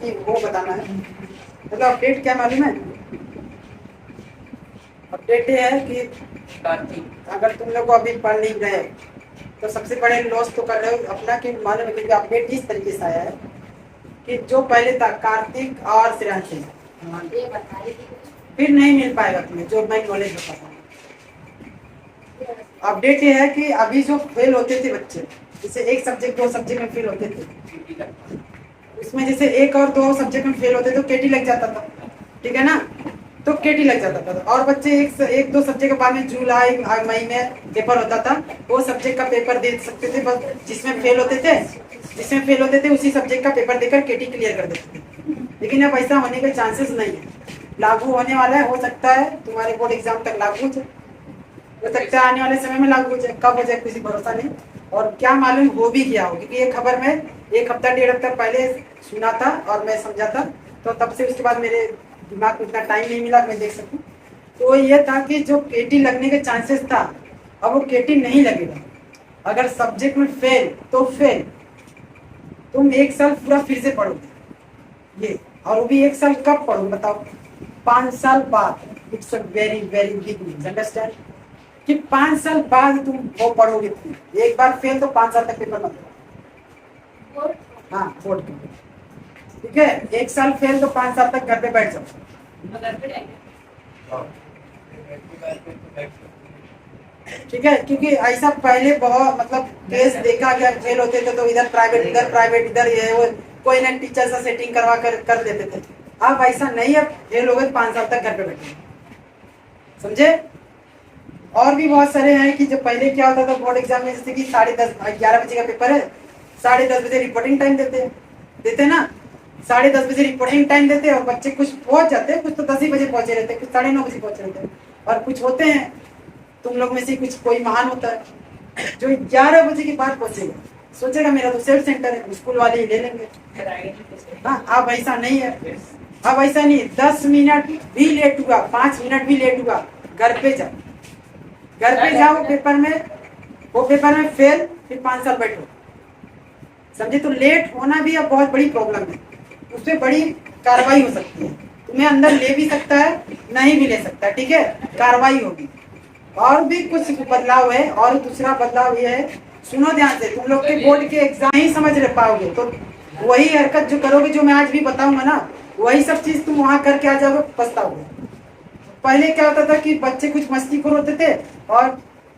थी वो बताना है। मतलब अपडेट क्या मालूम है? अपडेट ये है कि अगर तुम लोग को अभी पढ़ नहीं रहे तो सबसे बड़े लॉस तो कर रहे हो अपना, कि मालूम है क्योंकि अपडेट इस तरीके से आया है कि जो पहले था कार्तिक और श्रेयांशी फिर नहीं मिल पाएगा तुम्हें जो मैं नॉलेज बताता हूँ। अपडेट ये है कि अभी जो फेल होते थे बच्चे, जैसे एक सब्जेक्ट 2 सब्जेक्ट में फेल होते थे, उसमें जैसे 1 और 2 सब्जेक्ट में फेल होते तो केटी लग जाता था, ठीक है ना? तो केटी लग जाता था और बच्चे एक 2 सब्जेक्ट के बाद में जुलाई मई में पेपर होता था, वो सब्जेक्ट का पेपर दे सकते थे। बस जिसमें फेल होते थे उसी सब्जेक्ट का पेपर देकर केटी क्लियर कर देते थे। लेकिन अब ऐसा होने के चांसेस नहीं है, लागू होने वाला है। हो सकता है तुम्हारे बोर्ड एग्जाम तक लागू हो सकता है आने वाले समय में लागू हो जाए, कब हो जाए किसी भरोसा नहीं। और क्या मालूम हो भी गया हो, क्योंकि ये खबर मैं 1 हफ्ता 1.5 हफ्ता पहले सुना था और मैं समझा था, तो तब से उसके बाद मेरे दिमाग में इतना टाइम नहीं मिला मैं देख सकूं। तो ये था कि जो केटी लगने के चांसेस था अब वो केटी नहीं लगेगा। अगर सब्जेक्ट में फेल तो फेल, तुम 1 साल पूरा फिर से पढ़ोगे ये, और वो भी 1 साल कब पढ़ोगे बताओ? 5 साल बाद। It's a very very big news, understand? कि 5 साल बाद तुम वो पढ़ोगे। एक बार फेल तो 5 साल तक पेपर मत दो। हाँ बोर्ड का, ठीक है? 1 साल फेल तो 5 साल तक घर पे बैठ जाओ, ठीक है? क्योंकि ऐसा पहले बहुत मतलब केस देखा गया, फेल होते थे तो इधर प्राइवेट इधर ये वो कोई ना टीचर से सेटिंग करवा कर देते थे। अब ऐसा नहीं है, फेल हो गए 5 साल तक घर पे बैठे, समझे? और भी बहुत सारे हैं कि जो पहले क्या होता था बोर्ड एग्जाम में, जैसे कि 10:30 11 बजे का पेपर है, 10:30 बजे रिपोर्टिंग टाइम देते ना, 10:30 बजे रिपोर्टिंग टाइम देते और बच्चे कुछ पहुंच जाते, कुछ तो 10 ही बजे पहुंचे रहते, कुछ 9:30 बजे पहुंचे रहते, और कुछ होते हैं तुम लोग में से कुछ कोई महान होता है जो 11 बजे के बाद पहुंचेगा, सोचेगा मेरा तो सेल्फ सेंटर है, स्कूल वाले ही ले लेंगे। हाँ, अब ऐसा नहीं है, अब ऐसा नहीं, 10 मिनट भी लेट हुआ, 5 मिनट भी लेट हुआ, घर पे जाओ वो पेपर में फेल, फिर 5 साल बैठो, समझे? तो लेट होना भी अब बहुत बड़ी प्रॉब्लम है, उससे बड़ी कार्रवाई हो सकती है, तुम्हें अंदर ले भी सकता है नहीं भी ले सकता है, ठीक है? कार्रवाई होगी। और भी कुछ बदलाव है, और दूसरा बदलाव ये है, सुनो ध्यान से, तुम लोग के बोर्ड के एग्जाम ही समझ रहे पाओगे तो वही हरकत जो करोगे, जो मैं आज भी बताऊंगा ना, वही सब चीज तुम वहां करके आ जाओगे, पछताओगे। पहले क्या होता था कि बच्चे कुछ मस्तीखोर होते थे और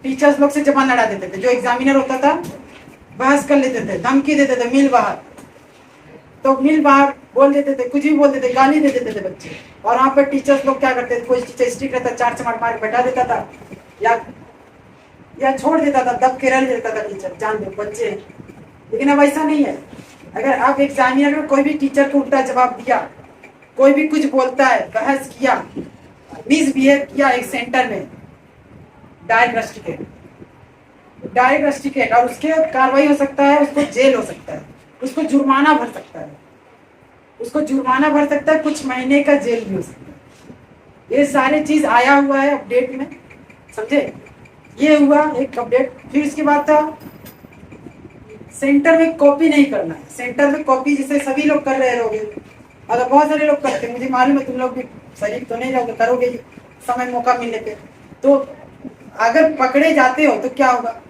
टीचर्स लोग से जबान लड़ा देते थे, जो एग्जामिनर होता था बहस कर लेते थे, धमकी देते थे, मिल बाहर, तो मिल बाहर बोल देते थे, कुछ भी बोल देते, गाली दे देते थे बच्चे। और वहाँ पर टीचर्स लोग क्या करते थे, कोई टीचर स्ट्रिक्ट रहता, 4 चमाट मार बैठा देता था, या छोड़ देता था, दब के रह देता था टीचर, जान दो बच्चे। लेकिन अब ऐसा नहीं है, अगर आप एग्जामिनर में कोई भी टीचर को उल्टा जवाब दिया, कोई भी कुछ बोलता है, बहस किया, मिसबिहेव किया एक सेंटर में, डायरेक्ट रस्टिकेट, और उसके कार्रवाई हो सकता है, उसको जेल हो सकता है, उसको जुर्माना भर सकता है, कुछ महीने का जेल भी हो सकता है। ये सारे चीज आया हुआ है अपडेट में, समझे? ये हुआ एक अपडेट। फिर उसके बाद था सेंटर में कॉपी नहीं करना है। सेंटर में कॉपी जैसे सभी लोग कर रहे होंगे, अगर बहुत सारे लोग करते हैं, मुझे मालूम है तुम लोग भी शरीफ तो नहीं रहोगे, करोगे समय मौका मिलने पे। तो अगर पकड़े जाते हो तो क्या होगा?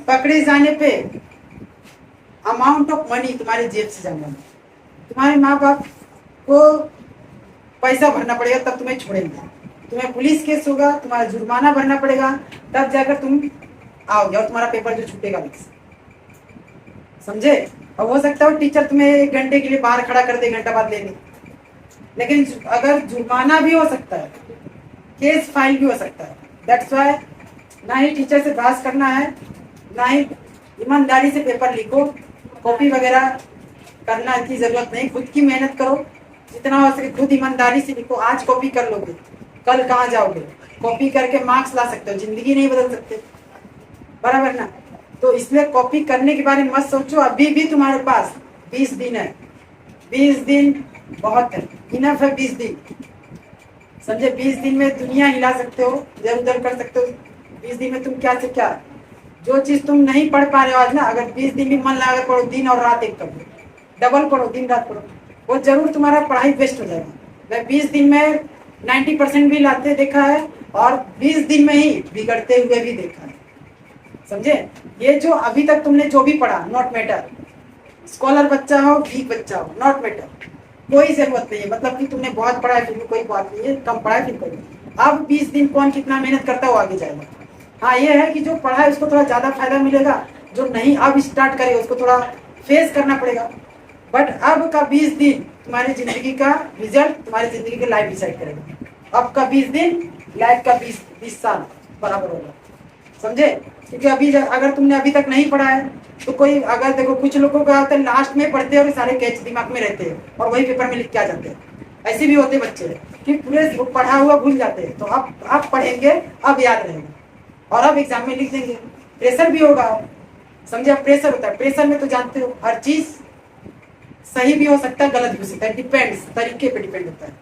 पकड़े जाने पे अमाउंट ऑफ मनी तुम्हारे जेब से जाएगा, तुम्हारे माँ बाप को पैसा भरना पड़ेगा, तब तुम्हें छोड़ेंगे, तुम्हें पुलिस केस होगा, तुम्हारा जुर्माना भरना पड़ेगा, तब जाकर तुम आओगे और तुम्हारा पेपर जो छूटेगा, समझे? और हो सकता है टीचर तुम्हें 1 घंटे के लिए बाहर खड़ा कर दे, 1 घंटा बाद ले ले, लेकिन अगर जुर्माना भी हो सकता है, केस फाइल भी हो सकता है। दैट्स व्हाई ना ही टीचर से बहस करना है, ना ही ईमानदारी से पेपर लिखो, कॉपी वगैरह करना की जरूरत नहीं, खुद की मेहनत करो, जितना हो सके खुद ईमानदारी से लिखो। आज कॉपी कर लोगे, कल कहाँ जाओगे? कॉपी करके मार्क्स ला सकते हो, जिंदगी नहीं बदल सकते, बराबर ना? तो इसलिए कॉपी करने के बारे में मत सोचो। अभी भी तुम्हारे पास 20 दिन है, 20 दिन बहुत है, इनफ है 20 दिन, समझे? 20 दिन में दुनिया हिला सकते हो, इधर उधर कर सकते हो। 20 दिन में तुम क्या से क्या, जो चीज तुम नहीं पढ़ पा रहे हो आज ना, अगर 20 दिन भी मन लगा पढ़ो, दिन और रात एक करो, डबल पढ़ो, दिन रात पढ़ो, वो जरूर तुम्हारा पढ़ाई वेस्ट हो जाएगा। मैं 20 दिन में 90% भी लाते देखा है और 20 दिन में ही बिगड़ते हुए भी देखा है। समझे? ये जो अभी तक तुमने जो भी पढ़ा, नॉट मैटर, स्कॉलर बच्चा हो वीक बच्चा हो, नॉट मैटर, कोई जरूरत नहीं है। मतलब कि तुमने बहुत पढ़ा है फिर भी कोई बात नहीं है, कम पढ़ा है फिर कोई। अब 20 दिन कौन कितना मेहनत करता है वो आगे जाएगा। हाँ ये है कि जो पढ़ा है उसको थोड़ा ज्यादा फायदा मिलेगा, जो नहीं अब स्टार्ट करेगा उसको थोड़ा फेस करना पड़ेगा। बट अब का 20 दिन तुम्हारी जिंदगी का रिजल्ट, तुम्हारी जिंदगी की लाइफ डिसाइड करेगा। अब का 20 दिन लाइफ का 20 साल बराबर होगा। समझे? क्योंकि अभी अगर तुमने अभी तक नहीं पढ़ा है तो कोई, अगर देखो कुछ लोगों का होता है लास्ट में पढ़ते हैं और सारे कैच दिमाग में रहते हैं और वही पेपर में लिख के आ जाते हैं। ऐसे भी होते बच्चे कि पूरे पढ़ा हुआ भूल जाते हैं। तो अब पढ़ेंगे, अब याद रहेगा और अब एग्जाम में लिख देंगे। प्रेशर भी होगा, समझे? अब प्रेशर होता है, प्रेशर में तो जानते हो हर चीज सही भी हो सकता है, गलत भी हो सकता है, डिपेंड्स, तरीके पे डिपेंड होता है।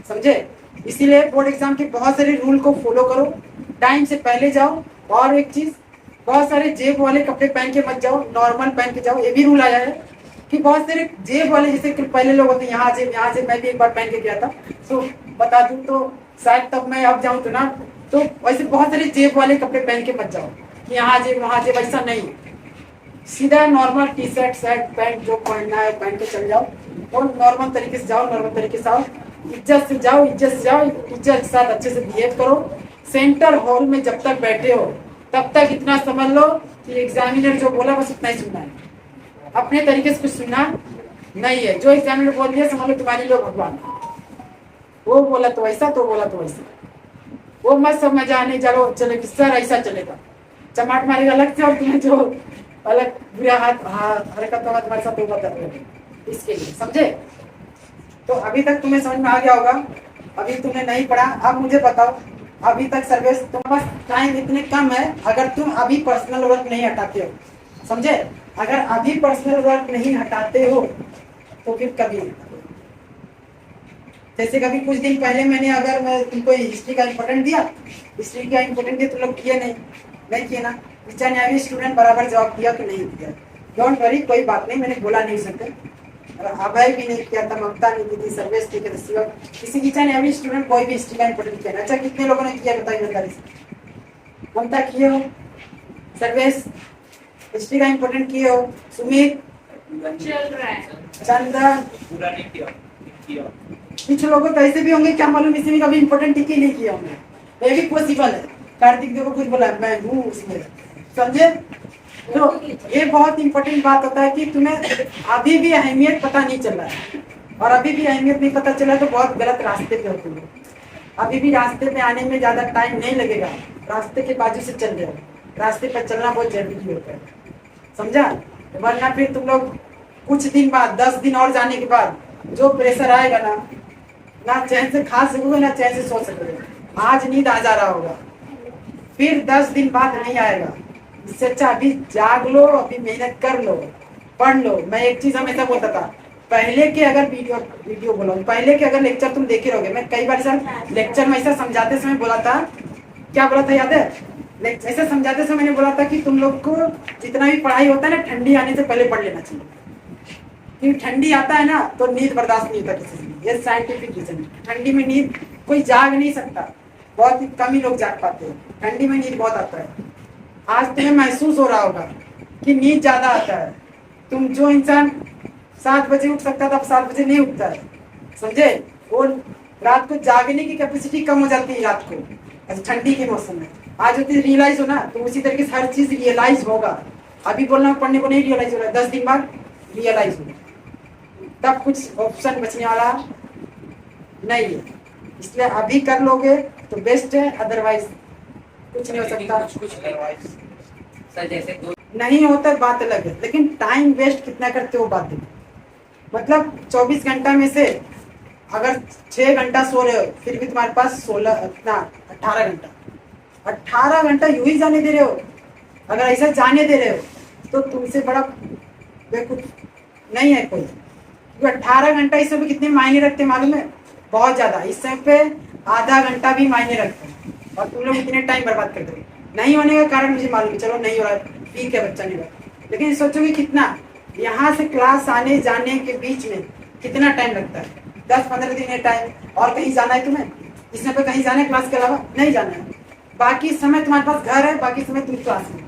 समझे? इसीलिए बोर्ड एग्जाम के बहुत सारे रूल को फॉलो करो, टाइम से पहले जाओ। और एक चीज, बहुत सारे जेब वाले कपड़े पहन के मत जाओ, नॉर्मल पहन के जाओ। ये भी रूल आया है कि बहुत सारे जेब वाले, जैसे कि पहले लोग होते हैं यहाँ जेब, मैं भी एक बार पहन के गया था, तो बता दूं तो शायद तब मैं अब जाऊं तो ना, तो वैसे बहुत सारे जेब वाले कपड़े पहन के मत जाओ कि यहाँ जेब वहाँ जेब, ऐसा नहीं। सीधा normal T shirt shirt pant जो पहनना है पहन के चल जाओ और नॉर्मल तरीके से जाओ, नॉर्मल तरीके से आओ, इज्जत से जाओ, इज्जत से जाओ, इज्जत के साथ अच्छे से बिहेव करो। सेंटर हॉल में जब तक बैठे हो तब तक इतना समझ लो कि एग्जामिनर जो बोला बस उतना ही सुनना है, अपने तरीके से कुछ सुनना नहीं है। जो एग्जामिनर बोल दिया समझ लो तुम्हारे लोग भगवान, वो बोला तो ऐसा, तो बोला तो ऐसा, वो मत समझ आने चलो चले कि सर ऐसा चलेगा, चमाट मारेगा अलग से और तुम्हें जो अलग बुरा हरकत होगा तुम्हारे साथ वो बता देंगे। इसके लिए समझे? तो अभी तक तुम्हें समझ में आ गया होगा। अभी तुमने नहीं पढ़ा, अब मुझे बताओ अभी तक सर्विस तुम पास टाइम इतने कम है, अगर तुम अभी पर्सनल वर्क नहीं हटाते हो, समझे? अगर अभी पर्सनल वर्क नहीं हटाते हो तो फिर कभी, जैसे कभी कुछ दिन पहले मैं तुमको हिस्ट्री का इंपॉर्टेंट दिया, हिस्ट्री का इंपॉर्टेंट दिया, तुम लोग किए नहीं किए ना? विचार न्याय स्टूडेंट बराबर जवाब दिया कि नहीं दिया? डोंट वरी, कोई बात नहीं, मैंने बोला नहीं सकते। अभय भी नहीं किया था, ममता नहीं की थी, सर्वेश नहीं किया, किसी की चाहे एवरी स्टूडेंट कोई भी हिस्ट्री का इंपॉर्टेंट किया। अच्छा कितने लोगों ने किया बताइए बताइए? ममता किए हो, सर्वेश हिस्ट्री का इंपॉर्टेंट किए हो, सुमित चल रहा है, चंदन पूरा नहीं किया। कुछ लोगों तो ऐसे भी होंगे क्या मालूम, इसी में कभी इंपॉर्टेंट ही नहीं किया होंगे, ये भी पॉसिबल है। कार्तिक देखो कुछ बोला, मैं हूँ उसमें, समझे? तो ये बहुत इंपॉर्टेंट बात होता है कि तुम्हें अभी भी अहमियत पता नहीं चल रहा है, और अभी भी अहमियत नहीं पता चला तो बहुत गलत रास्ते पे हो तुम लोग। अभी भी रास्ते पे आने में ज्यादा टाइम नहीं लगेगा, रास्ते के बाजू से चल रहे हो, रास्ते पर चलना बहुत जरूरी होता है, समझा? वरना फिर तुम लोग कुछ दिन बाद, 10 दिन और जाने के बाद जो प्रेशर आएगा ना चैन से खा सकोगे ना चैन से सो सकोगे। आज नींद आ जा रहा होगा, फिर 10 दिन बाद नहीं आएगा। इससे अच्छा अभी जाग लो, अभी मेहनत कर लो, पढ़ लो। मैं एक चीज हमेशा बोलता था, पहले के अगर वीडियो बोला, पहले के अगर लेक्चर तुम देखे रहोगे, मैं कई बार सर लेक्चर में ऐसा समझाते समय बोला था, क्या बोला था याद है? ऐसा समझाते समय मैंने बोला था कि तुम लोग को जितना भी पढ़ाई होता है ना, ठंडी आने से पहले पढ़ लेना चाहिए, क्योंकि ठंडी आता है ना तो नींद बर्दाश्त नहीं होता किसी से। ये साइंटिफिक रीजन है। ठंडी में नींद कोई जाग नहीं सकता, बहुत ही कम ही लोग जाग पाते हैं, ठंडी में नींद बहुत आता है। आज तुम्हें महसूस हो रहा होगा कि नींद ज्यादा आता है। तुम जो इंसान 7 बजे उठ सकता था अब 7 बजे नहीं उठता है, समझे? वो रात को जागने की कैपेसिटी कम हो जाती है रात को, ठंडी के मौसम में। आज होती रियलाइज हो ना, तो उसी तरीके से हर चीज रियलाइज होगा। अभी बोलना पढ़ने को नहीं रियलाइज हो रहा है, 10 दिन बाद रियलाइज होगा, तब कुछ ऑप्शन बचने वाला नहीं है। इसलिए अभी कर लोगे तो बेस्ट है, अदरवाइज कुछ नहीं हो सकता। कुछ सर जैसे नहीं होता बात अलग है, लेकिन टाइम वेस्ट कितना करते हो बात है। मतलब 24 घंटा में से अगर 6 घंटा सो रहे हो, फिर भी तुम्हारे पास 18 घंटा, 18 घंटा यूं ही जाने दे रहे हो। अगर ऐसा जाने दे रहे हो तो तुमसे बड़ा बेवकूफ नहीं है कोई। 18 घंटा इस समय कितने मायने रखते मालूम है? बहुत ज्यादा। इस समय पे आधा घंटा भी मायने रखते हैं और तुम लोग इतने टाइम बर्बाद करते हो। नहीं होने का कारण मुझे मालूम है, चलो नहीं हो रहा, ठीक है, बच्चा नहीं रहा, लेकिन सोचोगे कितना। यहाँ से क्लास आने जाने के बीच में कितना टाइम लगता है? 10-15 दिन है टाइम। और कहीं जाना है तुम्हें? इसमें पे कहीं जाना है क्लास के अलावा? नहीं जाना है। बाकी समय तुम्हारे पास घर है, बाकी समय तुम क्लास में।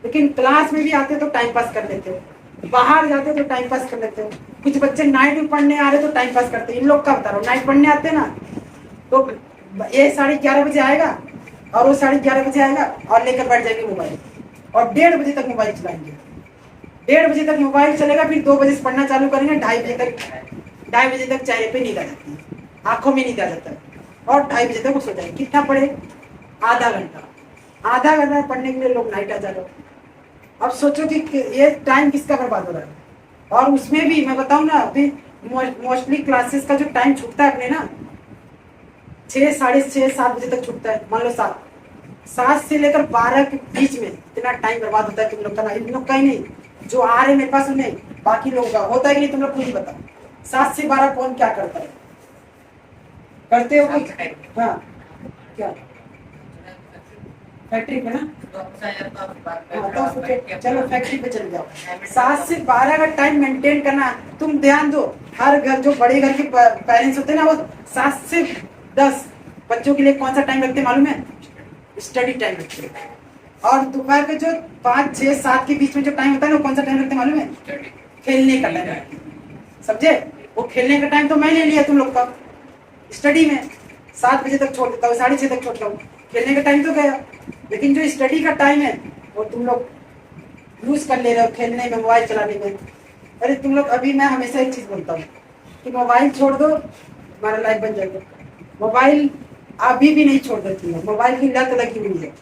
लेकिन क्लास में भी आते तो टाइम पास कर लेते हो, बाहर जाते तो टाइम पास कर लेते हो। कुछ बच्चे नाइट में पढ़ने आ रहे तो टाइम पास करते हैं। इन लोग का बता रहा हूँ, नाइट पढ़ने आते ना तो ये 11:30 बजे आएगा और वो 11:30 बजे आएगा और लेकर बैठ जाएंगे मोबाइल, और 1:30 बजे तक मोबाइल चलाएंगे। 1:30 बजे तक मोबाइल चलेगा, फिर 2 बजे से पढ़ना चालू करेंगे। 2:30 बजे तक चेहरे पे नींद आ जाती है, आंखों में नींद आ जाता है, और 2:30 बजे तक वो सो जाएंगे। कितना पढ़े? आधा घंटा पढ़ने के लिए लोग नाइट आ जा रहे हो। अब सोचो कि ये टाइम किसका बर्बाद हो रहा है। और उसमें भी मैं बताऊं ना, अभी मोस्टली क्लासेस का जो टाइम छूटता है अपने ना, 6, 6:30, 7 बजे तक छूटता है। मान लो 7 से लेकर 12 के बीच में इतना टाइम बर्बाद होता है तुम लोग का ना। इन लोग का ही नहीं, जो आ रहे मेरे पास उन्हें, बाकी लोगों का होता है कि नहीं? तुम लोग खुद ही बताओ, 7 से 12 कौन क्या करता है? करते हो कुछ? हाँ, क्या फैक्ट्री पे ना? चलो फैक्ट्री पे चले जाओ। 7 से 12 का टाइम मेंटेन करना। तुम ध्यान दो, हर घर, जो बड़े घर के पेरेंट्स होते हैं ना, वो 7 से 10 बच्चों के लिए कौन सा टाइम रखते हैं मालूम है? स्टडी टाइम रखते हैं। और दोपहर के जो 5, 6, 7 के बीच में जो टाइम होता है ना, वो कौन सा टाइम रखते हैं मालूम है? खेलने का टाइम। समझे? वो खेलने का टाइम तो मैं ले लिया तुम लोग का स्टडी में। 7 बजे तक छोड़ देता हूँ, 6:30 तक छोड़ता हूँ। खेलने का टाइम तो गया, लेकिन जो स्टडी का टाइम है वो तुम लोग यूज कर ले रहे हो खेलने में, मोबाइल चलाने में। अरे तुम लोग, अभी मैं हमेशा एक चीज बोलता हूँ कि मोबाइल छोड़ दो, तुम्हारा लाइफ बन जाएगा। मोबाइल अभी भी नहीं छोड़ देती है, मोबाइल की लत लगी हुई है।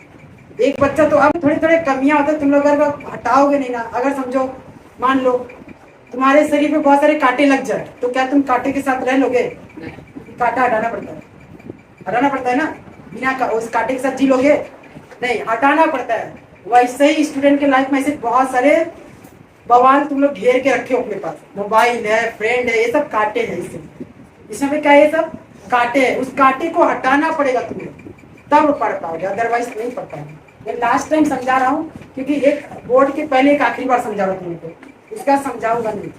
एक बच्चा तो, अब थोड़े थोड़े कमियां होते, तुम लोग अगर हटाओगे नहीं ना, अगर समझो मान लो तुम्हारे शरीर पे बहुत सारे कांटे लग जाए, तो क्या तुम कांटे के साथ रह लोगे? कांटा हटाना पड़ता है ना। बिना उस कांटे के साथ जी लोगे? नहीं, हटाना पड़ता है। वैसे ही स्टूडेंट के लाइफ में ऐसे बहुत सारे बवाल तुम लोग घेर के रखे हो अपने पास। मोबाइल है, फ्रेंड है, ये सब कांटे हैं। इसमें क्या है? ये सब कांटे हैं। उस कांटे को हटाना पड़ेगा तुम्हें, तब पढ़ पाओगे, अदरवाइज नहीं पढ़ पाओगे। ये लास्ट टाइम समझा रहा हूँ, क्योंकि एक बोर्ड के पहले एक आखिरी बार समझा रहा हूँ तुमको, इसका समझाऊंगा नहीं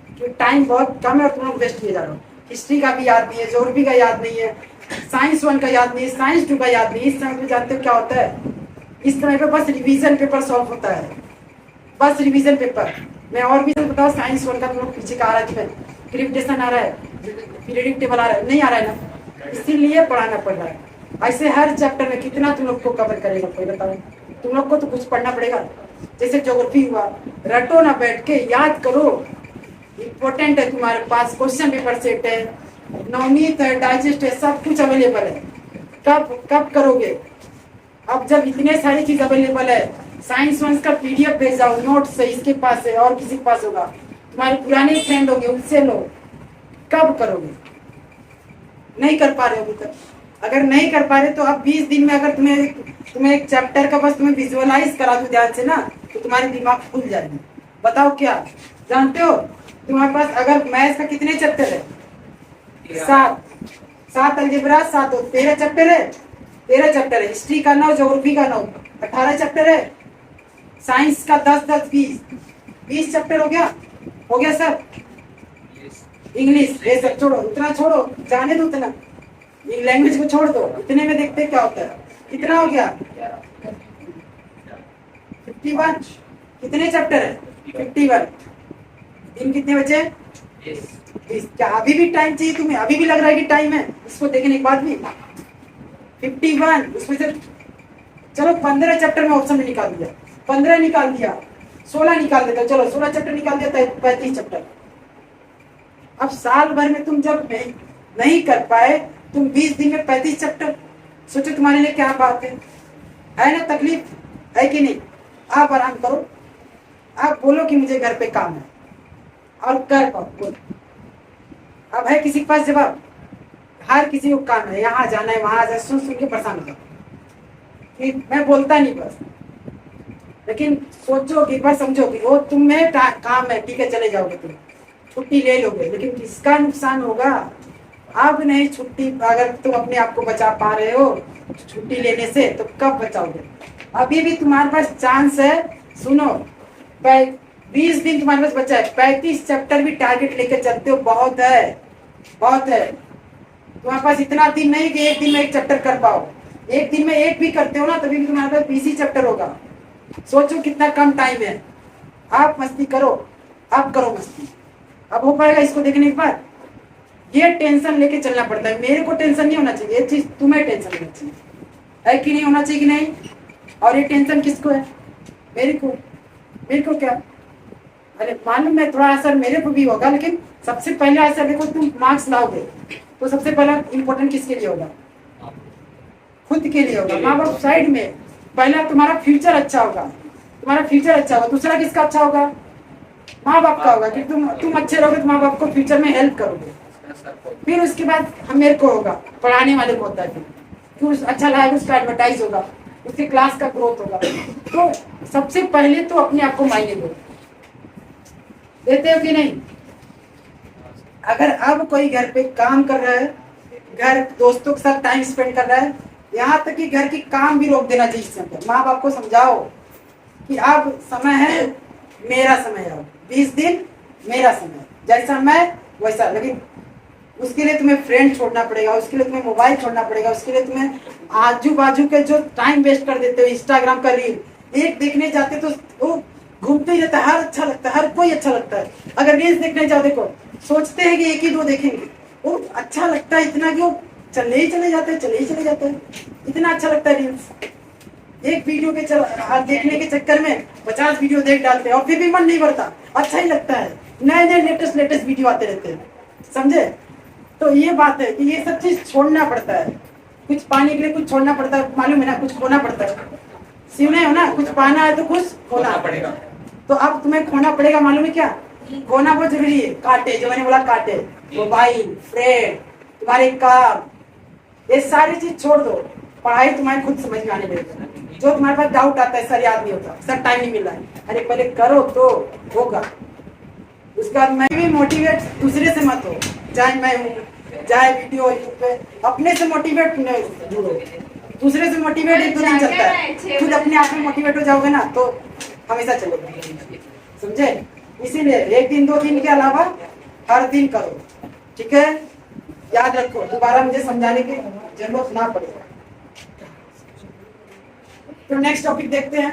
क्योंकि टाइम बहुत कम है और तुम लोग वेस्ट किए जा रहे हो। हिस्ट्री का भी याद नहीं है, ज्योग्राफी का याद नहीं है, साइंस 1 का याद नहीं है, साइंस 2 का याद नहीं है। इस समय पे जानते हो क्या होता है? इस समय पे बस रिवीजन पेपर सॉल्व होता है, बस रिवीजन पेपर। मैं और भी बताओ, साइंस 1 का तुम लोग पीछे का आ रहा है, तुम्हें ग्रेविटेशन आ रहा है, पीरियडिक टेबल आ रहा है, नहीं आ रहा है ना, इसीलिए पढ़ाना पड़ रहा है। ऐसे हर चैप्टर में कितना तुम लोग को कवर करेगा कोई बताओ? तुम लोग को तो कुछ पढ़ना पड़ेगा। जैसे ज्योग्राफी हुआ, रटो ना, बैठ के याद करो, इम्पोर्टेंट है। तुम्हारे पास क्वेश्चन पेपर सेट है, नवनीत है, डाइजेस्ट है, सब कुछ अवेलेबल है। कब करोगे? अब जब इतने सारी चीज अवेलेबल है, साइंस 1 का PDF भेज जाओ, नोट्स है, इसके पास है और किसी के पास होगा, तुम्हारे पुराने फ्रेंड होंगे, उनसे लो। कब करोगे? नहीं कर पा रहे हो अभी तक। अगर नहीं कर पा रहे तो अब 20 दिन में अगर तुम्हें एक चैप्टर का बस तुम्हें विजुअलाइज करा दो ध्यान से ना, तो तुम्हारी दिमाग खुल जाएगी। बताओ क्या जानते हो? तुम्हारे पास अगर मैथ्स का कितने चैप्टर है? 7 अलजेब्रा, 7 13 चैप्टर है। 13 चैप्टर है। हिस्ट्री का 9, ज्योग्राफी का 9, 18 चैप्टर है। साइंस का 10 20 चैप्टर हो गया सर। इंग्लिश ये सब छोड़ो, इतना छोड़ो, जाने दो इतना, लैंग्वेज को छोड़ दो। इतने में देखते क्या होता है। कितना हो गया? 51। कितने चैप्टर है? 51। दिन कितने बचे? 20। क्या अभी भी टाइम चाहिए तुम्हें? अभी भी लग रहा है कि टाइम है इसको देखने के बाद भी? 51, उसमें से चलो 15 चैप्टर में ऑप्शन में निकाल दिया, 15 निकाल दिया, 16 निकाल देता। चलो 16 चैप्टर निकाल दिया, 35 चैप्टर। अब साल भर में तुम जब नहीं कर पाए, तुम 20 दिन में 35 चैप्टर, सोचो तुम्हारे लिए क्या बात है ना? तकलीफ है कि नहीं? आप आराम करो, आप बोलो कि मुझे घर पे काम है और कर पाओ, बोलो। अब है किसी के पास जवाब? हर किसी को काम है, यहाँ जाना है, वहां जाना, सुन के परेशान हो जाओ। मैं बोलता नहीं बस, लेकिन सोचो कि एक बार समझो कि वो तुम्हें काम है, ठीक है चले जाओगे, तुम छुट्टी ले लोगे, लेकिन किसका नुकसान होगा? अब नहीं छुट्टी, अगर तुम अपने आप को बचा पा रहे हो छुट्टी लेने से, तो कब बचाओगे? अभी भी तुम्हारे पास चांस है। सुनो, 20 दिन तुम्हारे पास बचा है, 35 चैप्टर भी टारगेट लेकर चलते हो, बहुत है, बहुत है। तुम्हारे पास इतना दिन नहीं कि एक दिन में एक चैप्टर कर पाओ। एक दिन में एक भी करते हो ना तभी भी तुम्हारे पास 20 ही चैप्टर होगा। सोचो कितना कम टाइम है। आप मस्ती करो, आप करो मस्ती। अब हो पाएगा इसको देखने के बाद? ये टेंशन लेके चलना पड़ता है। मेरे को टेंशन नहीं होना चाहिए, ये चीज तुम्हें टेंशन होना चाहिए, है कि नहीं होना चाहिए कि नहीं? और ये टेंशन किसको है? मेरे को। मेरे को क्या? अरे मालूम है थोड़ा असर मेरे को भी होगा, लेकिन सबसे पहले असर देखो, तुम मार्क्स लाओगे तो सबसे पहला इंपॉर्टेंट किसके लिए होगा? खुद के लिए होगा। माँ बाप साइड में, पहला तुम्हारा फ्यूचर अच्छा होगा, तुम्हारा फ्यूचर अच्छा होगा। दूसरा किसका अच्छा होगा? माँ बाप का होगा कि तुम अच्छे रहोगे तो माँ बाप को फ्यूचर में हेल्प करोगे। फिर उसके बाद हम मेरे को होगा, पढ़ाने वाले को होता है, फिर अच्छा लगेगा, उसका एडवर्टाइज होगा, उसके क्लास का ग्रोथ होगा। तो सबसे पहले तो अपने आप को मायने दो। देते हो कि नहीं? अगर अब कोई घर पे काम कर रहा है, घर दोस्तों के साथ टाइम स्पेंड कर रहा है, यहाँ तक कि घर की काम भी रोक देना चाहिए। समय माँ बाप को समझाओ कि अब समय है, मेरा समय है, 20 दिन मेरा समय, जैसा मैं वैसा। लेकिन उसके लिए तुम्हें फ्रेंड छोड़ना पड़ेगा, उसके लिए तुम्हें मोबाइल छोड़ना पड़ेगा, उसके लिए तुम्हें आजू बाजू के जो टाइम वेस्ट कर देते हो इंस्टाग्राम का रील, एक देखने जाते तो वो घूमते ही रहता है, हर अच्छा लगता है, हर कोई अच्छा लगता है। अगर रील्स देखने जाओ, देखो सोचते हैं कि एक ही दो देखेंगे, वो अच्छा लगता है इतना कि वो चले ही चले जाते हैं, इतना अच्छा लगता है रील्स। एक वीडियो के देखने के चक्कर में 50 वीडियो देख डालते हैं और फिर भी मन नहीं भरता, अच्छा ही लगता है, नए नए लेटेस्ट वीडियो आते रहते हैं, समझे? तो ये बात है कि ये सब चीज छोड़ना पड़ता है। कुछ पाने के लिए कुछ छोड़ना पड़ता है, मालूम है ना? कुछ खोना पड़ता है, सुने हो ना? कुछ पाना है तो कुछ खोना पड़ेगा। तो अब तुम्हें खोना पड़ेगा, मालूम है क्या? खोना बहुत जरूरी है। कांटे, जो मैंने बोला, कांटे, मोबाइल, फ्रेंड, तुम्हारे काम, ये सारी चीज छोड़ दो। पढ़ाई तुम्हारी खुद समझ में आने लगेगा। जो तुम्हारे पास डाउट आता है, सर याद नहीं होता, सर टाइम नहीं मिल रहा है, अरे पहले करो तो होगा। उसके बाद मैं भी मोटिवेट दूसरे से मत हो, चाहे मैं हूँ, चाहे वीडियो यूट्यूब पे, अपने से मोटिवेट जुड़ो। दूसरे से मोटिवेट एक दो दिन चलता है, खुद अपने आप में मोटिवेट हो जाओगे ना तो हमेशा चलेगा, समझे? इसीलिए एक दिन दो दिन के अलावा हर दिन करो, ठीक है? याद रखो, दोबारा मुझे समझाने की जरूरत ना पड़े। तो नेक्स्ट टॉपिक देखते हैं।